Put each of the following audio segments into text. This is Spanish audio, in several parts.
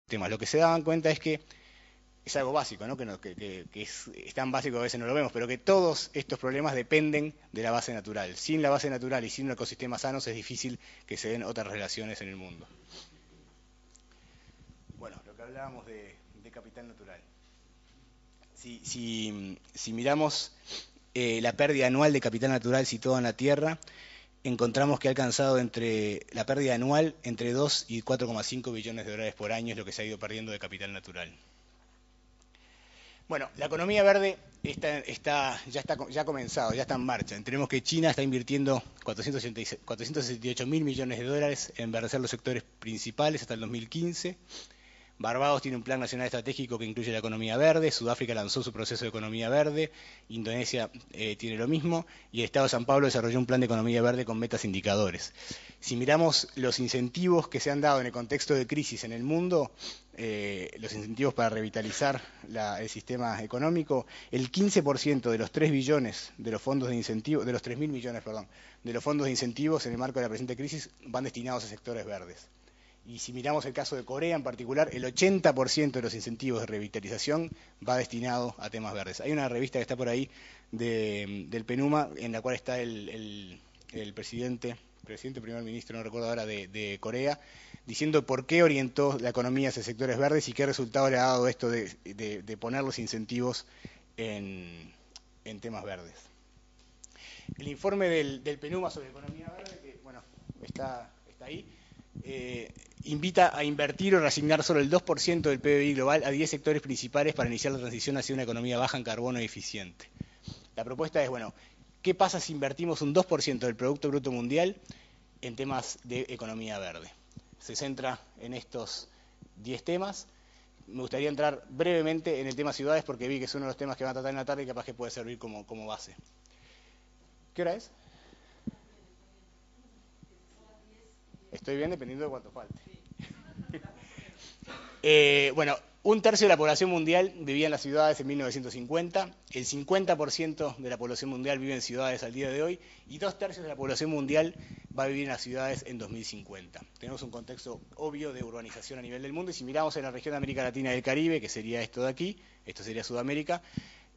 temas. Lo que se daban cuenta es que es algo básico, ¿no? Es tan básico que a veces no lo vemos, pero que todos estos problemas dependen de la base natural. Sin la base natural y sin un ecosistema sano es difícil que se den otras relaciones en el mundo. Bueno, lo que hablábamos de capital natural. Si miramos la pérdida anual de capital natural situado en la Tierra, encontramos que ha alcanzado la pérdida anual entre 2 y 4,5 billones de dólares por año, es lo que se ha ido perdiendo de capital natural. Bueno, la economía verde ya ha comenzado, ya está en marcha. Tenemos que China está invirtiendo 468 mil millones de dólares en enverdecer los sectores principales hasta el 2015. Barbados tiene un plan nacional estratégico que incluye la economía verde, Sudáfrica lanzó su proceso de economía verde, Indonesia tiene lo mismo, y el Estado de San Pablo desarrolló un plan de economía verde con metas e indicadores. Si miramos los incentivos que se han dado en el contexto de crisis en el mundo, los incentivos para revitalizar el sistema económico, el 15% de los 3 billones de los fondos de incentivo, de los 3.000 millones, perdón, de los fondos de incentivos en el marco de la presente crisis van destinados a sectores verdes. Y si miramos el caso de Corea en particular, el 80% de los incentivos de revitalización va destinado a temas verdes. Hay una revista que está por ahí del PNUMA en la cual está el presidente, primer ministro, no recuerdo ahora, de Corea, diciendo por qué orientó la economía hacia sectores verdes y qué resultado le ha dado esto de poner los incentivos en temas verdes. El informe del PNUMA sobre economía verde, que bueno, está ahí, invita a invertir o reasignar solo el 2% del PBI global a 10 sectores principales para iniciar la transición hacia una economía baja en carbono y eficiente. La propuesta es, bueno, ¿qué pasa si invertimos un 2% del Producto Bruto Mundial en temas de economía verde? Se centra en estos 10 temas. Me gustaría entrar brevemente en el tema ciudades porque vi que es uno de los temas que van a tratar en la tarde y capaz que puede servir como base. ¿Qué hora es? Estoy bien dependiendo de cuánto falte. Bueno, un tercio de la población mundial vivía en las ciudades en 1950, el 50% de la población mundial vive en ciudades al día de hoy y 2/3 de la población mundial va a vivir en las ciudades en 2050. Tenemos un contexto obvio de urbanización a nivel del mundo y si miramos en la región de América Latina y el Caribe, que sería esto de aquí, esto sería Sudamérica,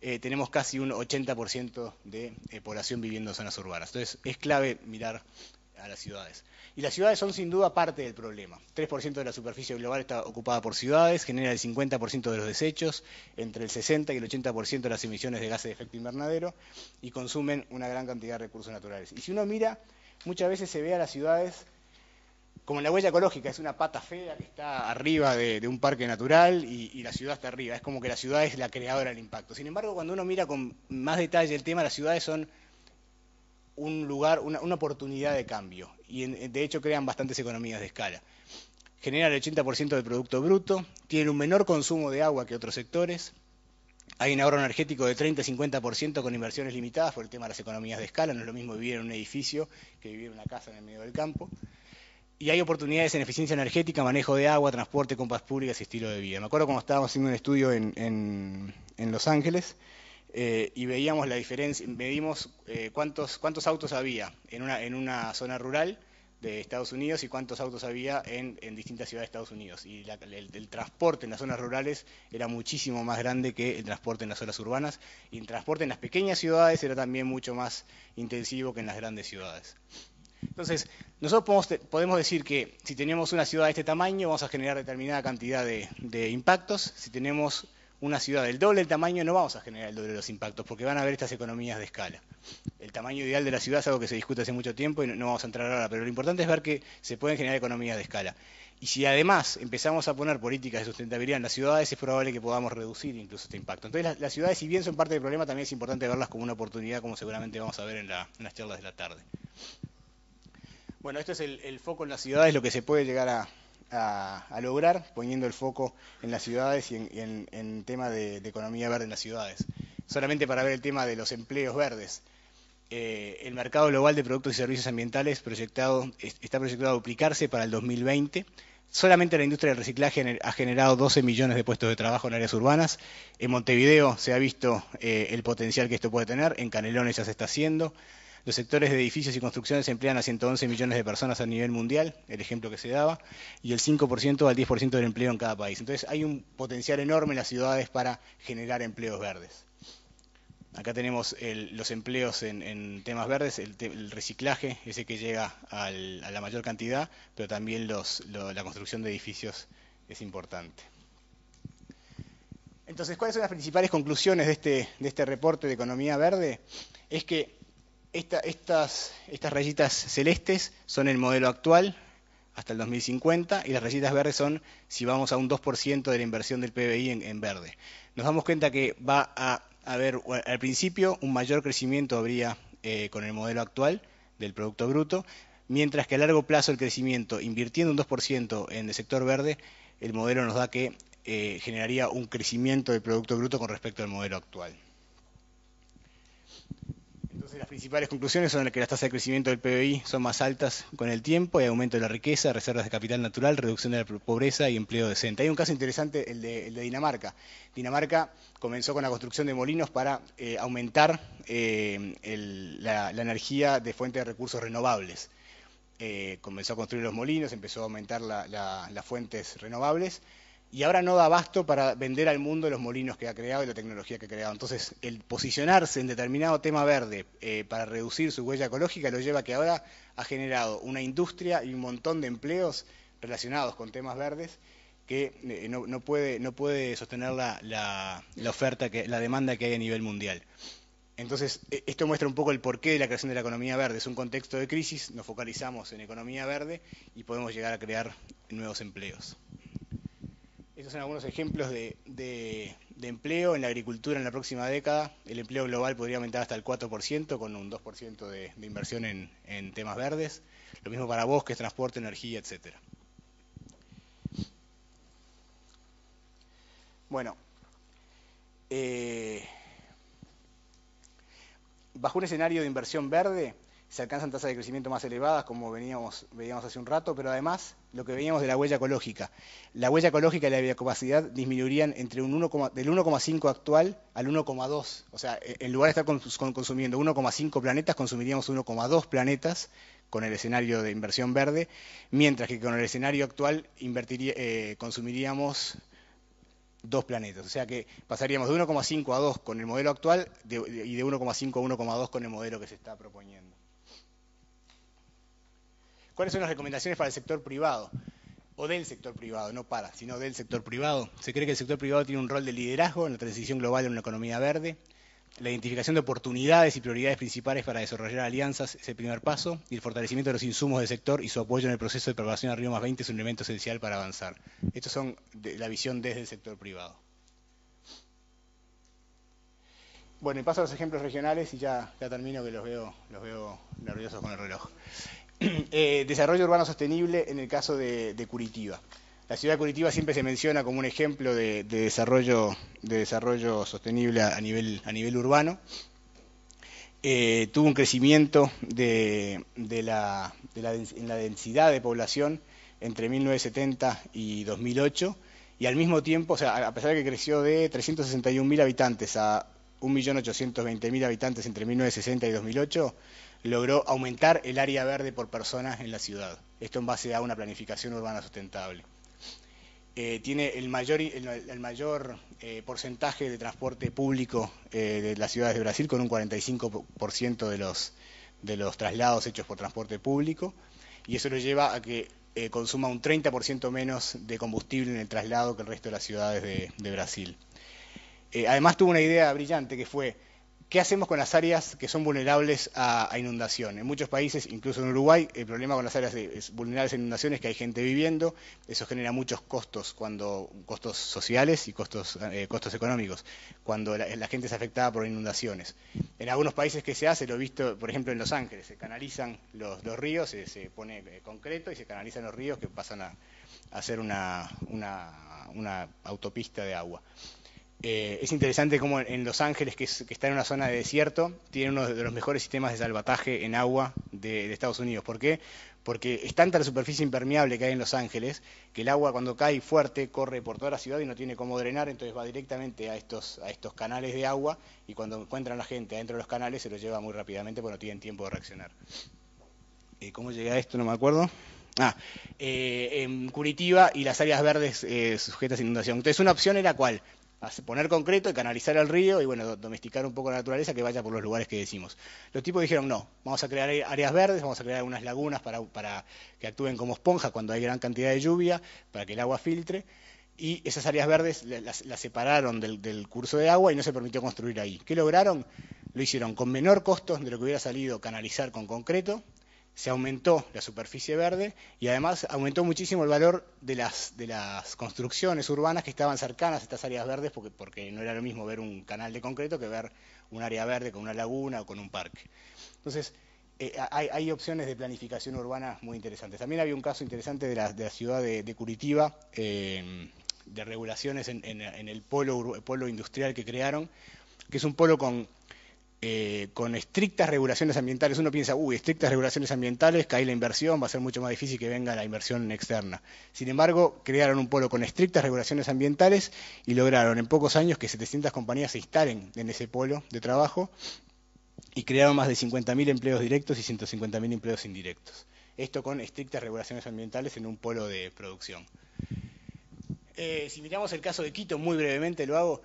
tenemos casi un 80% de población viviendo en zonas urbanas. Entonces es clave mirar a las ciudades. Y las ciudades son sin duda parte del problema. 3% de la superficie global está ocupada por ciudades, genera el 50% de los desechos, entre el 60 y el 80% de las emisiones de gases de efecto invernadero y consumen una gran cantidad de recursos naturales. Y si uno mira, muchas veces se ve a las ciudades como en la huella ecológica, es una pata fea que está arriba de un parque natural y la ciudad está arriba. Es como que la ciudad es la creadora del impacto. Sin embargo, cuando uno mira con más detalle el tema, las ciudades son un lugar, una oportunidad de cambio y de hecho crean bastantes economías de escala. Generan el 80% del Producto Bruto, tienen un menor consumo de agua que otros sectores, hay un ahorro energético de 30-50% con inversiones limitadas por el tema de las economías de escala, no es lo mismo vivir en un edificio que vivir en una casa en el medio del campo, y hay oportunidades en eficiencia energética, manejo de agua, transporte, compras públicas y estilo de vida. Me acuerdo cuando estábamos haciendo un estudio en Los Ángeles, y veíamos la diferencia, medimos cuántos autos había en una zona rural de Estados Unidos y cuántos autos había en distintas ciudades de Estados Unidos. Y el transporte en las zonas rurales era muchísimo más grande que el transporte en las zonas urbanas, y el transporte en las pequeñas ciudades era también mucho más intensivo que en las grandes ciudades. Entonces, nosotros podemos decir que si tenemos una ciudad de este tamaño, vamos a generar determinada cantidad de impactos. Si tenemos una ciudad del doble del tamaño, no vamos a generar el doble de los impactos, porque van a haber estas economías de escala. El tamaño ideal de la ciudad es algo que se discute hace mucho tiempo y no vamos a entrar ahora, pero lo importante es ver que se pueden generar economías de escala. Y si además empezamos a poner políticas de sustentabilidad en las ciudades, es probable que podamos reducir incluso este impacto. Entonces, las ciudades, si bien son parte del problema, también es importante verlas como una oportunidad, como seguramente vamos a ver en las charlas de la tarde. Bueno, esto es el foco en las ciudades, lo que se puede llegar a lograr poniendo el foco en las ciudades y en el tema de economía verde en las ciudades. Solamente para ver el tema de los empleos verdes. El mercado global de productos y servicios ambientales está proyectado a duplicarse para el 2020. Solamente la industria del reciclaje ha generado 12 millones de puestos de trabajo en áreas urbanas. En Montevideo se ha visto el potencial que esto puede tener, en Canelones ya se está haciendo. Los sectores de edificios y construcciones emplean a 111 millones de personas a nivel mundial, el ejemplo que se daba, y el 5% al 10% del empleo en cada país. Entonces hay un potencial enorme en las ciudades para generar empleos verdes. Acá tenemos los empleos en temas verdes, el reciclaje, ese que llega a la mayor cantidad, pero también la construcción de edificios es importante. Entonces, ¿cuáles son las principales conclusiones de este reporte de economía verde? Es que estas rayitas celestes son el modelo actual hasta el 2050 y las rayitas verdes son si vamos a un 2% de la inversión del PBI en verde. Nos damos cuenta que va a haber al principio un mayor crecimiento habría con el modelo actual del Producto Bruto, mientras que a largo plazo el crecimiento, invirtiendo un 2% en el sector verde, el modelo nos da que generaría un crecimiento del Producto Bruto con respecto al modelo actual. Entonces las principales conclusiones son que las tasas de crecimiento del PBI son más altas con el tiempo, hay aumento de la riqueza, reservas de capital natural, reducción de la pobreza y empleo decente. Hay un caso interesante, el de Dinamarca. Dinamarca comenzó con la construcción de molinos para aumentar la energía de fuentes de recursos renovables. Comenzó a construir los molinos, empezó a aumentar las fuentes renovables, y ahora no da abasto para vender al mundo los molinos que ha creado y la tecnología que ha creado. Entonces, el posicionarse en determinado tema verde para reducir su huella ecológica lo lleva a que ahora ha generado una industria y un montón de empleos relacionados con temas verdes que no puede sostener la oferta, la demanda que hay a nivel mundial. Entonces, esto muestra un poco el porqué de la creación de la economía verde. Es un contexto de crisis, nos focalizamos en economía verde y podemos llegar a crear nuevos empleos. Estos son algunos ejemplos de empleo en la agricultura en la próxima década. El empleo global podría aumentar hasta el 4% con un 2% de inversión en temas verdes. Lo mismo para bosques, transporte, energía, etc. Bueno, bajo un escenario de inversión verde se alcanzan tasas de crecimiento más elevadas, como veíamos hace un rato, pero además lo que veíamos de la huella ecológica. La huella ecológica y la biocapacidad disminuirían del 1,5 actual al 1,2. O sea, en lugar de estar consumiendo 1,5 planetas, consumiríamos 1,2 planetas con el escenario de inversión verde, mientras que con el escenario actual consumiríamos 2 planetas. O sea que pasaríamos de 1,5 a 2 con el modelo actual y de 1,5 a 1,2 con el modelo que se está proponiendo. ¿Cuáles son las recomendaciones para el sector privado? O del sector privado, no para, sino del sector privado. Se cree que el sector privado tiene un rol de liderazgo en la transición global en una economía verde. La identificación de oportunidades y prioridades principales para desarrollar alianzas es el primer paso, y el fortalecimiento de los insumos del sector y su apoyo en el proceso de preparación a Río +20 es un elemento esencial para avanzar. Estos son la visión desde el sector privado. Bueno, y paso a los ejemplos regionales y ya termino, que los veo nerviosos con el reloj. Desarrollo urbano sostenible en el caso de Curitiba. La ciudad de Curitiba siempre se menciona como un ejemplo de desarrollo sostenible a nivel urbano. Tuvo un crecimiento en la densidad de población entre 1970 y 2008, y al mismo tiempo, o sea, a pesar de que creció de 361.000 habitantes a 1.820.000 habitantes entre 1960 y 2008, logró aumentar el área verde por persona en la ciudad. Esto en base a una planificación urbana sustentable. Tiene el mayor porcentaje de transporte público de las ciudades de Brasil, con un 45% de los traslados hechos por transporte público, y eso lo lleva a que consuma un 30% menos de combustible en el traslado que el resto de las ciudades de Brasil. Además tuvo una idea brillante que fue: ¿qué hacemos con las áreas que son vulnerables a inundación? En muchos países, incluso en Uruguay, el problema con las áreas vulnerables a inundación es que hay gente viviendo. Eso genera muchos costos, costos sociales y costos económicos, cuando la gente es afectada por inundaciones. En algunos países que se hace, lo he visto, por ejemplo, en Los Ángeles, se canalizan los ríos, se pone concreto y se canalizan los ríos que pasan a ser una autopista de agua. Es interesante cómo en Los Ángeles, que está en una zona de desierto, tiene uno de los mejores sistemas de salvataje en agua de Estados Unidos. ¿Por qué? Porque es tanta la superficie impermeable que hay en Los Ángeles que el agua cuando cae fuerte corre por toda la ciudad y no tiene cómo drenar, entonces va directamente a estos canales de agua y cuando encuentran a la gente adentro de los canales se los lleva muy rápidamente porque no tienen tiempo de reaccionar. ¿Cómo llegué a esto? No me acuerdo. En Curitiba y las áreas verdes sujetas a inundación. Entonces una opción era ¿cuál? Poner concreto y canalizar el río y bueno, domesticar un poco la naturaleza que vaya por los lugares que decimos. Los tipos dijeron no, vamos a crear áreas verdes, vamos a crear unas lagunas para que actúen como esponja cuando hay gran cantidad de lluvia, para que el agua filtre, y esas áreas verdes las separaron del curso de agua y no se permitió construir ahí. ¿Qué lograron? Lo hicieron con menor costo de lo que hubiera salido canalizar con concreto, se aumentó la superficie verde y además aumentó muchísimo el valor de las construcciones urbanas que estaban cercanas a estas áreas verdes porque no era lo mismo ver un canal de concreto que ver un área verde con una laguna o con un parque. Entonces, hay opciones de planificación urbana muy interesantes. También había un caso interesante de la ciudad de Curitiba, de regulaciones en el polo industrial que crearon, que es un polo con estrictas regulaciones ambientales. Uno piensa, estrictas regulaciones ambientales, cae la inversión, va a ser mucho más difícil que venga la inversión externa. Sin embargo, crearon un polo con estrictas regulaciones ambientales y lograron en pocos años que 700 compañías se instalen en ese polo de trabajo y crearon más de 50.000 empleos directos y 150.000 empleos indirectos. Esto con estrictas regulaciones ambientales en un polo de producción. Si miramos el caso de Quito, muy brevemente lo hago,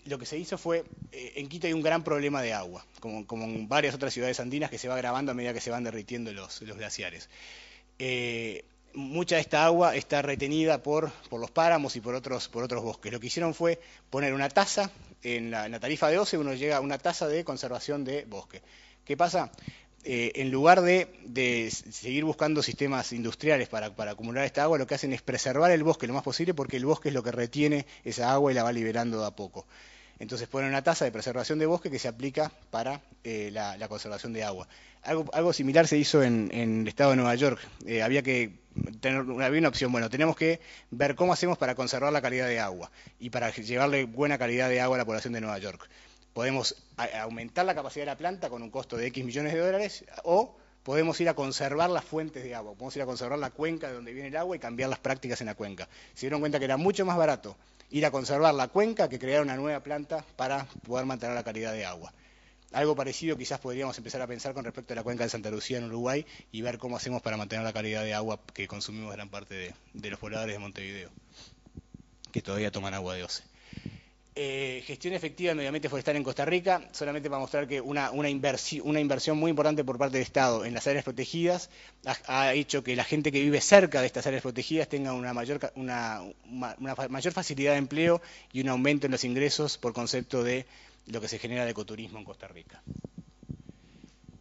lo que se hizo fue, en Quito hay un gran problema de agua, como en varias otras ciudades andinas que se va agravando a medida que se van derritiendo los glaciares. Mucha de esta agua está retenida por los páramos y por otros bosques. Lo que hicieron fue poner una tasa, en la tarifa de OCE uno llega a una tasa de conservación de bosque. ¿Qué pasa? En lugar de seguir buscando sistemas industriales para acumular esta agua, lo que hacen es preservar el bosque lo más posible porque el bosque es lo que retiene esa agua y la va liberando de a poco. Entonces ponen una tasa de preservación de bosque que se aplica para la conservación de agua. Algo similar se hizo en el estado de Nueva York. Había una opción, bueno, tenemos que ver cómo hacemos para conservar la calidad de agua y para llevarle buena calidad de agua a la población de Nueva York. Podemos aumentar la capacidad de la planta con un costo de X millones de dólares o podemos ir a conservar las fuentes de agua, podemos ir a conservar la cuenca de donde viene el agua y cambiar las prácticas en la cuenca. Se dieron cuenta que era mucho más barato ir a conservar la cuenca que crear una nueva planta para poder mantener la calidad de agua. Algo parecido quizás podríamos empezar a pensar con respecto a la cuenca de Santa Lucía en Uruguay y ver cómo hacemos para mantener la calidad de agua que consumimos gran parte de los pobladores de Montevideo, que todavía toman agua de OCE. Gestión efectiva del medio ambiente forestal en Costa Rica, solamente para mostrar que una inversión muy importante por parte del Estado en las áreas protegidas ha hecho que la gente que vive cerca de estas áreas protegidas tenga una mayor facilidad de empleo y un aumento en los ingresos por concepto de lo que se genera de ecoturismo en Costa Rica.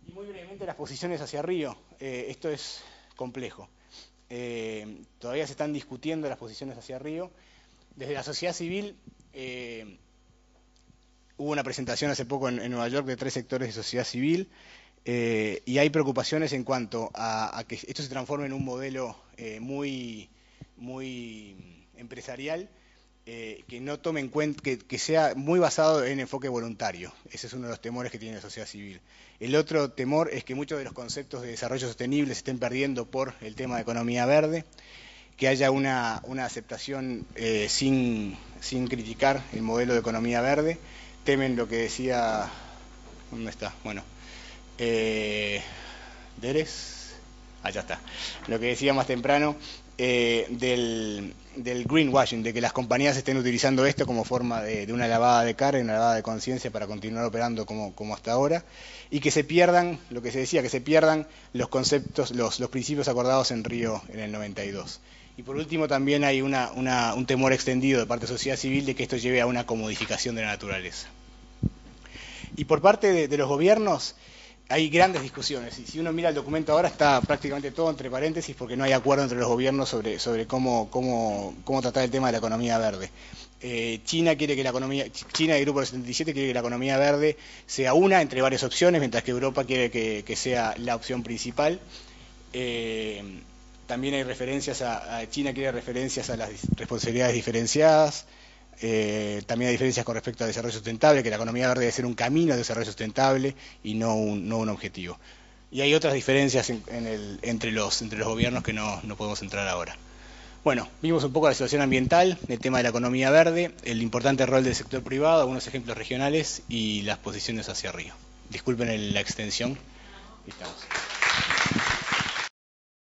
Y muy brevemente las posiciones hacia Río, esto es complejo. Todavía se están discutiendo las posiciones hacia Río. Desde la sociedad civil hubo una presentación hace poco en Nueva York de 3 sectores de sociedad civil y hay preocupaciones en cuanto a que esto se transforme en un modelo muy empresarial que no tome en cuenta, que sea muy basado en enfoque voluntario. Ese es uno de los temores que tiene la sociedad civil. El otro temor es que muchos de los conceptos de desarrollo sostenible se estén perdiendo por el tema de economía verde, que haya una aceptación sin criticar el modelo de economía verde. Temen lo que decía, ¿dónde está? Bueno, Deres, ya está. Lo que decía más temprano del greenwashing, de que las compañías estén utilizando esto como forma de una lavada de cara y una lavada de conciencia para continuar operando como hasta ahora, y que se pierdan, lo que se decía, que se pierdan los conceptos, los principios acordados en Río en el 92. Y por último también hay un temor extendido de parte de la sociedad civil de que esto lleve a una comodificación de la naturaleza. Y por parte de los gobiernos hay grandes discusiones. Y si uno mira el documento ahora está prácticamente todo entre paréntesis porque no hay acuerdo entre los gobiernos sobre cómo tratar el tema de la economía verde. China quiere que China y el Grupo del 77 quiere que la economía verde sea una entre varias opciones, mientras que Europa quiere que sea la opción principal. También hay referencias China quiere referencias a las responsabilidades diferenciadas. También hay diferencias con respecto al desarrollo sustentable, que la economía verde debe ser un camino de desarrollo sustentable y no un objetivo. Y hay otras diferencias entre los gobiernos que no podemos entrar ahora. Bueno, vimos un poco la situación ambiental, el tema de la economía verde, el importante rol del sector privado, algunos ejemplos regionales y las posiciones hacia arriba. Disculpen la extensión. Estamos.